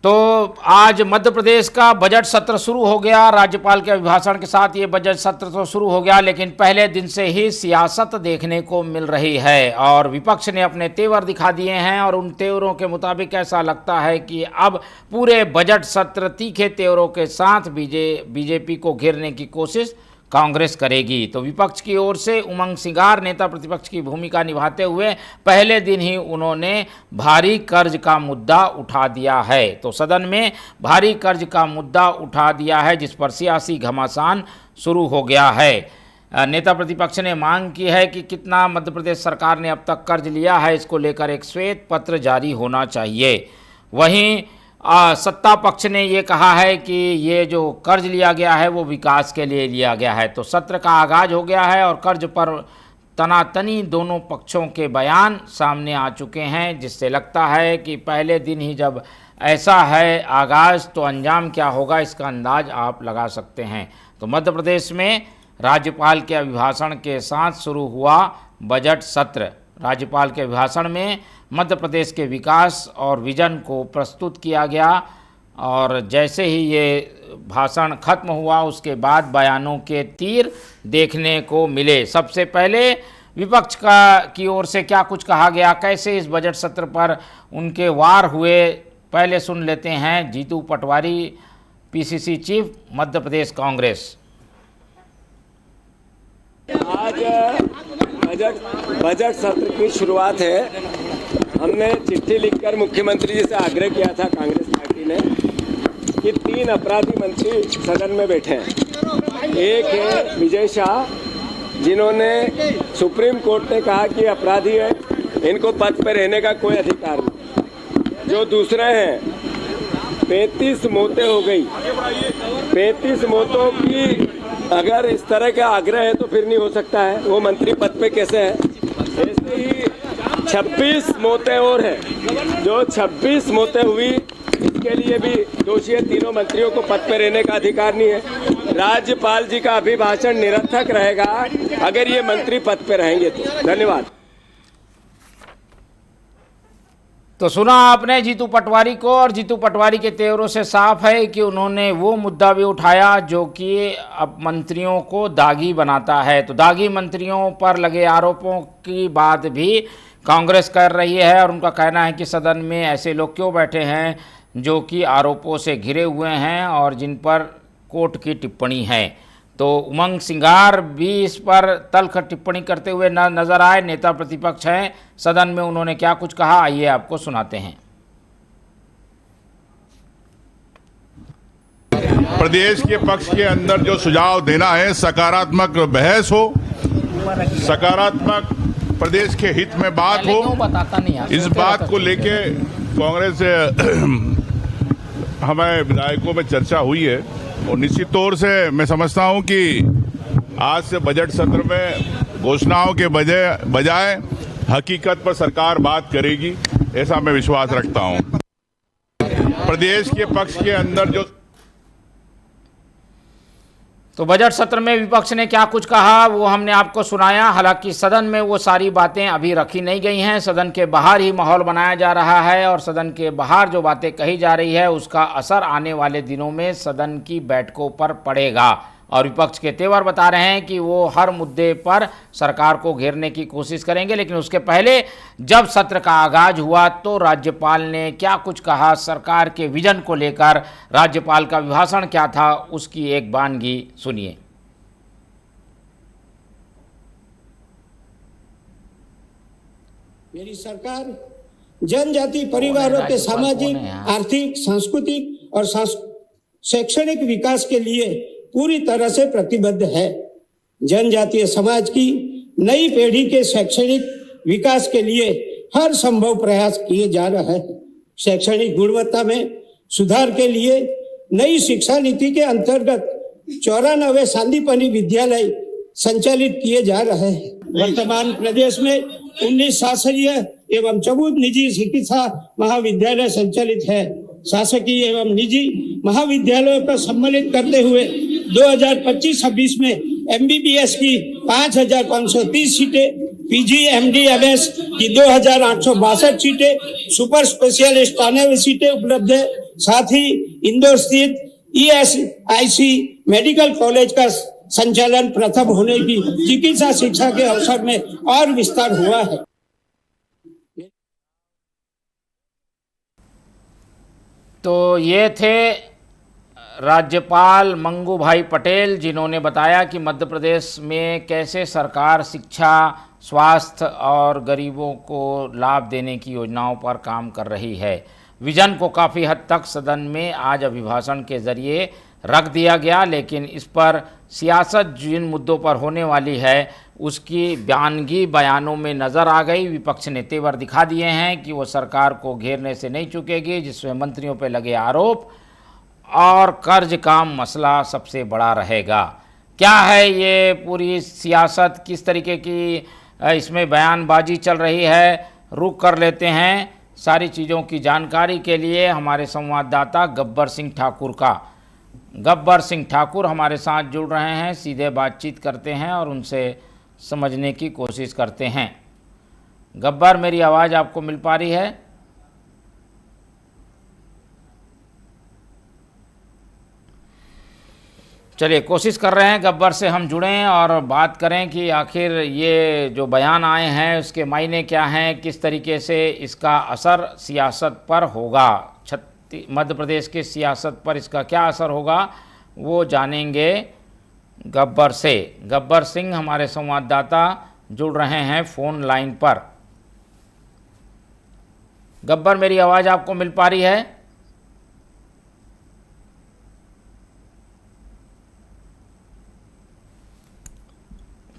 तो आज मध्य प्रदेश का बजट सत्र शुरू हो गया। राज्यपाल के अभिभाषण के साथ ये बजट सत्र तो शुरू हो गया, लेकिन पहले दिन से ही सियासत देखने को मिल रही है और विपक्ष ने अपने तेवर दिखा दिए हैं। और उन तेवरों के मुताबिक ऐसा लगता है कि अब पूरे बजट सत्र तीखे तेवरों के साथ बीजेपी को घेरने की कोशिश कांग्रेस करेगी। तो विपक्ष की ओर से उमंग सिंगार नेता प्रतिपक्ष की भूमिका निभाते हुए पहले दिन ही उन्होंने भारी कर्ज का मुद्दा उठा दिया है। तो सदन में भारी कर्ज का मुद्दा उठा दिया है, जिस पर सियासी घमासान शुरू हो गया है। नेता प्रतिपक्ष ने मांग की है कि कितना मध्य प्रदेश सरकार ने अब तक कर्ज लिया है, इसको लेकर एक श्वेत पत्र जारी होना चाहिए। वहीं सत्ता पक्ष ने ये कहा है कि ये जो कर्ज लिया गया है वो विकास के लिए लिया गया है। तो सत्र का आगाज हो गया है और कर्ज पर तनातनी दोनों पक्षों के बयान सामने आ चुके हैं, जिससे लगता है कि पहले दिन ही जब ऐसा है आगाज, तो अंजाम क्या होगा इसका अंदाज आप लगा सकते हैं। तो मध्य प्रदेश में राज्यपाल के अभिभाषण के साथ शुरू हुआ बजट सत्र। राज्यपाल के अभिभाषण में मध्य प्रदेश के विकास और विजन को प्रस्तुत किया गया और जैसे ही ये भाषण खत्म हुआ उसके बाद बयानों के तीर देखने को मिले। सबसे पहले विपक्ष की ओर से क्या कुछ कहा गया, कैसे इस बजट सत्र पर उनके वार हुए, पहले सुन लेते हैं जीतू पटवारी, पीसीसी चीफ, मध्य प्रदेश कांग्रेस। आज बजट सत्र की शुरुआत है। हमने चिट्ठी लिखकर मुख्यमंत्री जी से आग्रह किया था कांग्रेस पार्टी ने कि 3 अपराधी मंत्री सदन में बैठे हैं। एक है विजय शाह, जिन्होंने सुप्रीम कोर्ट ने कहा कि अपराधी है, इनको पद पर रहने का कोई अधिकार नहीं। जो दूसरे हैं, 35 मौतें हो गई। 35 मौतों की अगर इस तरह का आग्रह है तो फिर नहीं हो सकता है, वो मंत्री पद पे कैसे है। ऐसे ही 26 मौतें और हैं। जो 26 मौतें हुई इसके लिए भी दोषी है। तीनों मंत्रियों को पद पे रहने का अधिकार नहीं है। राज्यपाल जी का अभिभाषण निरर्थक रहेगा अगर ये मंत्री पद पे रहेंगे तो। धन्यवाद। तो सुना आपने जीतू पटवारी को, और जीतू पटवारी के तेवरों से साफ है कि उन्होंने वो मुद्दा भी उठाया जो कि अब मंत्रियों को दागी बनाता है। तो दागी मंत्रियों पर लगे आरोपों की बात भी कांग्रेस कर रही है और उनका कहना है कि सदन में ऐसे लोग क्यों बैठे हैं जो कि आरोपों से घिरे हुए हैं और जिन पर कोर्ट की टिप्पणी है। तो उमंग सिंगार भी इस पर तल्ख टिप्पणी करते हुए नजर आए। नेता प्रतिपक्ष हैं, सदन में उन्होंने क्या कुछ कहा, आइए आपको सुनाते हैं। प्रदेश के पक्ष के अंदर जो सुझाव देना है, सकारात्मक बहस हो, सकारात्मक प्रदेश के हित में बात हो, इस बात को लेके कांग्रेस हमारे विधायकों में चर्चा हुई है। और निश्चित तौर से मैं समझता हूं कि आज से बजट सत्र में घोषणाओं के बजाय हकीकत पर सरकार बात करेगी, ऐसा मैं विश्वास रखता हूं। प्रदेश के पक्ष के अंदर जो तो बजट सत्र में विपक्ष ने क्या कुछ कहा वो हमने आपको सुनाया। हालांकि सदन में वो सारी बातें अभी रखी नहीं गई हैं, सदन के बाहर ही माहौल बनाया जा रहा है और सदन के बाहर जो बातें कही जा रही है उसका असर आने वाले दिनों में सदन की बैठकों पर पड़ेगा। और विपक्ष के तेवर बता रहे हैं कि वो हर मुद्दे पर सरकार को घेरने की कोशिश करेंगे। लेकिन उसके पहले जब सत्र का आगाज हुआ तो राज्यपाल ने क्या कुछ कहा, सरकार के विजन को लेकर राज्यपाल का अभिभाषण क्या था, उसकी एक वानगी सुनिए। मेरी सरकार जनजाति परिवारों के सामाजिक, आर्थिक, सांस्कृतिक और शैक्षणिक विकास के लिए पूरी तरह से प्रतिबद्ध है। जनजातीय समाज की नई पीढ़ी के शैक्षणिक विकास के लिए हर संभव प्रयास किए जा रहे हैं। शैक्षणिक गुणवत्ता में सुधार के लिए नई शिक्षा नीति के अंतर्गत 94 सांदीपनी विद्यालय संचालित किए जा रहे हैं। वर्तमान प्रदेश में 19 शासकीय एवं 14 निजी चिकित्सा महाविद्यालय संचालित है। शासकीय एवं निजी महाविद्यालयों को सम्मिलित करते हुए 2025-26 में MBBS की 5,530 सीटें, पीजी एमडी एमएस की 2862 सीटें, सुपर स्पेशलिस्ट 98 सीटें उपलब्ध है। साथ ही इंदौर स्थित ईएसआईसी मेडिकल कॉलेज का संचालन प्रथम होने की चिकित्सा शिक्षा के अवसर में और विस्तार हुआ है। तो ये थे राज्यपाल मंगू भाई पटेल, जिन्होंने बताया कि मध्य प्रदेश में कैसे सरकार शिक्षा, स्वास्थ्य और गरीबों को लाभ देने की योजनाओं पर काम कर रही है। विजन को काफ़ी हद तक सदन में आज अभिभाषण के ज़रिए रख दिया गया, लेकिन इस पर सियासत जिन मुद्दों पर होने वाली है उसकी बयानगी बयानों में नज़र आ गई। विपक्ष ने तेवर दिखा दिए हैं कि वो सरकार को घेरने से नहीं चूकेगी, जिसमें मंत्रियों पर लगे आरोप और कर्ज का मसला सबसे बड़ा रहेगा। क्या है ये पूरी सियासत, किस तरीके की इसमें बयानबाजी चल रही है, रुक कर लेते हैं सारी चीज़ों की जानकारी के लिए हमारे संवाददाता गब्बर सिंह ठाकुर हमारे साथ जुड़ रहे हैं। सीधे बातचीत करते हैं और उनसे समझने की कोशिश करते हैं। गब्बर, मेरी आवाज़ आपको मिल पा रही है? चलिए, कोशिश कर रहे हैं गब्बर से हम जुड़ें और बात करें कि आखिर ये जो बयान आए हैं उसके मायने क्या हैं, किस तरीके से इसका असर सियासत पर होगा, मध्य प्रदेश की सियासत पर इसका क्या असर होगा, वो जानेंगे गब्बर से। गब्बर सिंह हमारे संवाददाता जुड़ रहे हैं फ़ोन लाइन पर। गब्बर, मेरी आवाज़ आपको मिल पा रही है?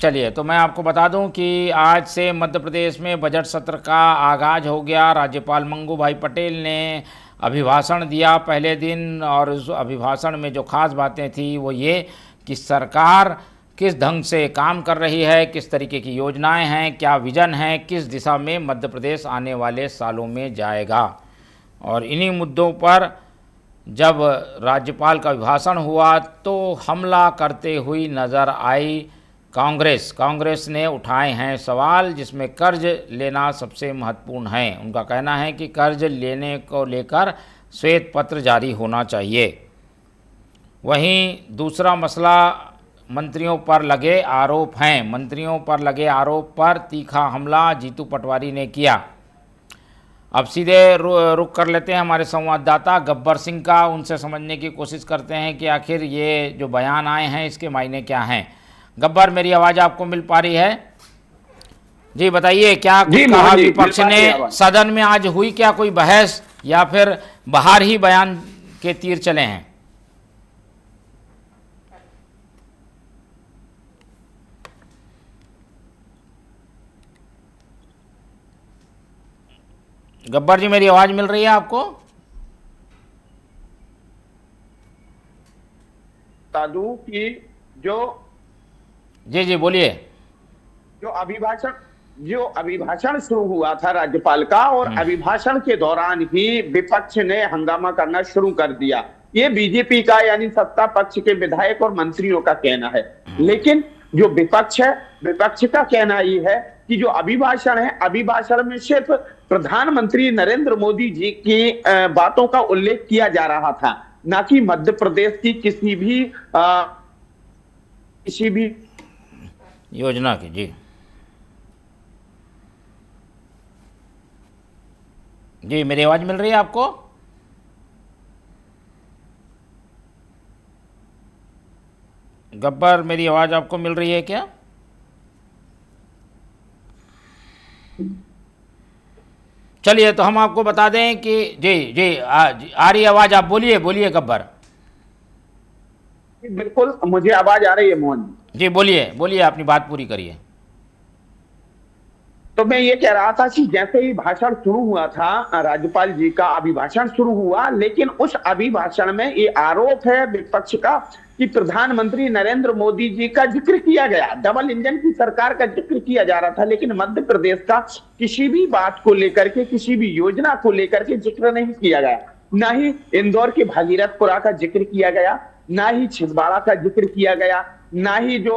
चलिए, तो मैं आपको बता दूं कि आज से मध्य प्रदेश में बजट सत्र का आगाज़ हो गया। राज्यपाल मंगू भाई पटेल ने अभिभाषण दिया पहले दिन, और उस अभिभाषण में जो खास बातें थी वो ये कि सरकार किस ढंग से काम कर रही है, किस तरीके की योजनाएं हैं, क्या विज़न है, किस दिशा में मध्य प्रदेश आने वाले सालों में जाएगा। और इन्हीं मुद्दों पर जब राज्यपाल का अभिभाषण हुआ तो हमला करते हुई नज़र आई कांग्रेस ने उठाए हैं सवाल, जिसमें कर्ज लेना सबसे महत्वपूर्ण है। उनका कहना है कि कर्ज लेने को लेकर श्वेत पत्र जारी होना चाहिए। वहीं दूसरा मसला मंत्रियों पर लगे आरोप हैं। मंत्रियों पर लगे आरोप पर तीखा हमला जीतू पटवारी ने किया। अब सीधे रुक कर लेते हैं हमारे संवाददाता गब्बर सिंह का, उनसे समझने की कोशिश करते हैं कि आखिर ये जो बयान आए हैं इसके मायने क्या हैं। गब्बर, मेरी आवाज़ आपको मिल पा रही है? जी बताइए, क्या कहा विपक्ष ने? सदन में आज हुई क्या कोई बहस, या फिर बाहर ही बयान के तीर चले हैं? गब्बर जी, मेरी आवाज़ मिल रही है आपको? बता दूं कि जो जी बोलिए। जो अभिभाषण शुरू हुआ था राज्यपाल का, और अभिभाषण के दौरान ही विपक्ष ने हंगामा करना शुरू कर दिया। ये बीजेपी का यानी सत्ता पक्ष के विधायक और मंत्रियों का कहना है, लेकिन जो विपक्ष है, विपक्ष का कहना ये है कि जो अभिभाषण है, अभिभाषण में सिर्फ प्रधानमंत्री नरेंद्र मोदी जी की बातों का उल्लेख किया जा रहा था, ना कि मध्य प्रदेश की किसी भी योजना की। जी मेरी आवाज़ मिल रही है आपको? गब्बर, मेरी आवाज़ आपको मिल रही है क्या? चलिए, तो हम आपको बता दें कि जी आ रही आवाज़, आप बोलिए गब्बर। बिल्कुल, मुझे आवाज़ आ रही है मोहन जी। बोलिए, अपनी बात पूरी करिए। तो मैं ये कह रहा था कि जैसे ही भाषण शुरू हुआ था, राज्यपाल जी का अभिभाषण शुरू हुआ, लेकिन उस अभिभाषण में ये आरोप है विपक्ष का कि प्रधानमंत्री नरेंद्र मोदी जी का जिक्र किया गया, डबल इंजन की सरकार का जिक्र किया जा रहा था, लेकिन मध्य प्रदेश का किसी भी बात को लेकर के, किसी भी योजना को लेकर के जिक्र नहीं किया गया। ना ही इंदौर के भागीरथपुरा का जिक्र किया गया, ना ही छिंदवाड़ा का जिक्र किया गया, ना ही जो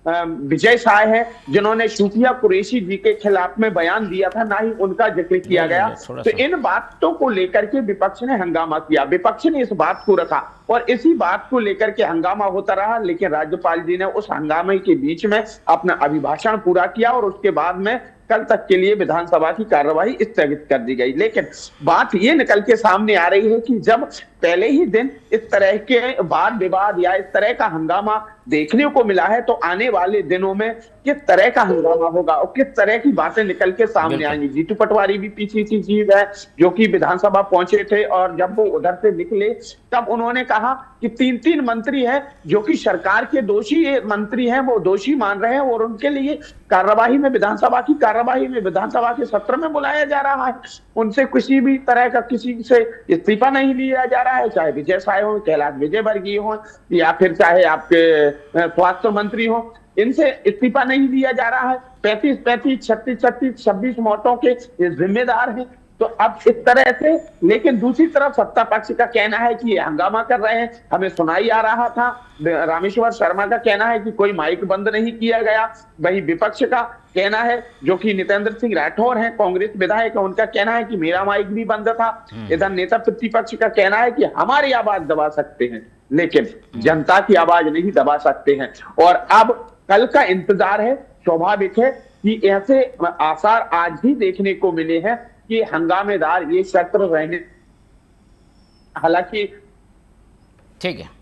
विजय शाह है, जिन्होंने सूफिया कुरैशी जी के खिलाफ में बयान दिया था, ना ही उनका जिक्र किया गया। तो इन बातों को लेकर के विपक्ष ने हंगामा किया, विपक्ष ने इस बात को रखा और इसी बात को लेकर के हंगामा होता रहा। लेकिन राज्यपाल जी ने उस हंगामे के बीच में अपना अभिभाषण पूरा किया और उसके बाद में कल तक के लिए विधानसभा की कार्यवाही स्थगित कर दी गई। लेकिन बात ये निकल के सामने आ रही है कि जब पहले ही दिन इस तरह के वाद विवाद या इस तरह का हंगामा देखने को मिला है, तो आने वाले दिनों में किस तरह का हंगामा होगा और किस तरह की बातें निकल के सामने आएंगी। जीतू पटवारी भी पीछे की चीज है, जो कि विधानसभा पहुंचे थे और जब वो उधर से निकले तब उन्होंने कहा कि 3 मंत्री हैं जो कि सरकार के दोषी मंत्री हैं, वो दोषी मान रहे हैं और उनके लिए कार्यवाही में, विधानसभा की कार्यवाही में, विधानसभा के सत्र में बुलाया जा रहा है। उनसे किसी भी तरह का किसी से इस्तीफा नहीं लिया जा रहा है, चाहे विजय शाह हो, कैलाश विजयवर्गीय हो या फिर चाहे आपके स्वास्थ्य मंत्री हो, इनसे इस्तीफा नहीं दिया जा रहा है। 35, 36, 26 मौतों के जिम्मेदार हैं। तो अब इस तरह से, लेकिन दूसरी तरफ सत्ता पक्ष का कहना है कि ये हंगामा कर रहे हैं। हमें सुनाई आ रहा था, रामेश्वर शर्मा का कहना है कि कोई माइक बंद नहीं किया गया। वही विपक्ष का कहना है, जो कि नितेंद्र सिंह राठौर हैं, कांग्रेस विधायक, उनका कहना है कि मेरा माइक भी बंद था। इधर नेता प्रतिपक्ष का कहना है कि हमारी आवाज दबा सकते हैं लेकिन जनता की आवाज नहीं दबा सकते हैं। और अब कल का इंतजार है। स्वाभाविक है कि ऐसे आसार आज ही देखने को मिले हैं कि हंगामेदार ये सत्र रहने, हालांकि ठीक है।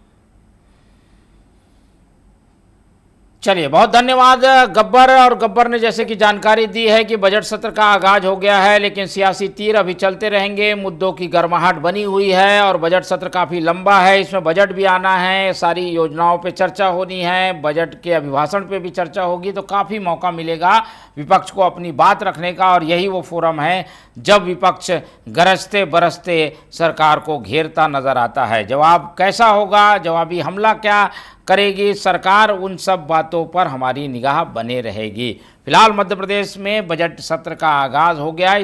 चलिए, बहुत धन्यवाद गब्बर। और गब्बर ने जैसे कि जानकारी दी है कि बजट सत्र का आगाज हो गया है, लेकिन सियासी तीर अभी चलते रहेंगे। मुद्दों की गर्माहट बनी हुई है और बजट सत्र काफ़ी लंबा है। इसमें बजट भी आना है, सारी योजनाओं पे चर्चा होनी है, बजट के अभिभाषण पे भी चर्चा होगी, तो काफ़ी मौका मिलेगा विपक्ष को अपनी बात रखने का। और यही वो फोरम है जब विपक्ष गरजते बरसते सरकार को घेरता नजर आता है। जवाब कैसा होगा, जवाबी हमला क्या करेगी सरकार, उन सब बातों पर हमारी निगाह बने रहेगी। फिलहाल मध्य प्रदेश में बजट सत्र का आगाज हो गया। इस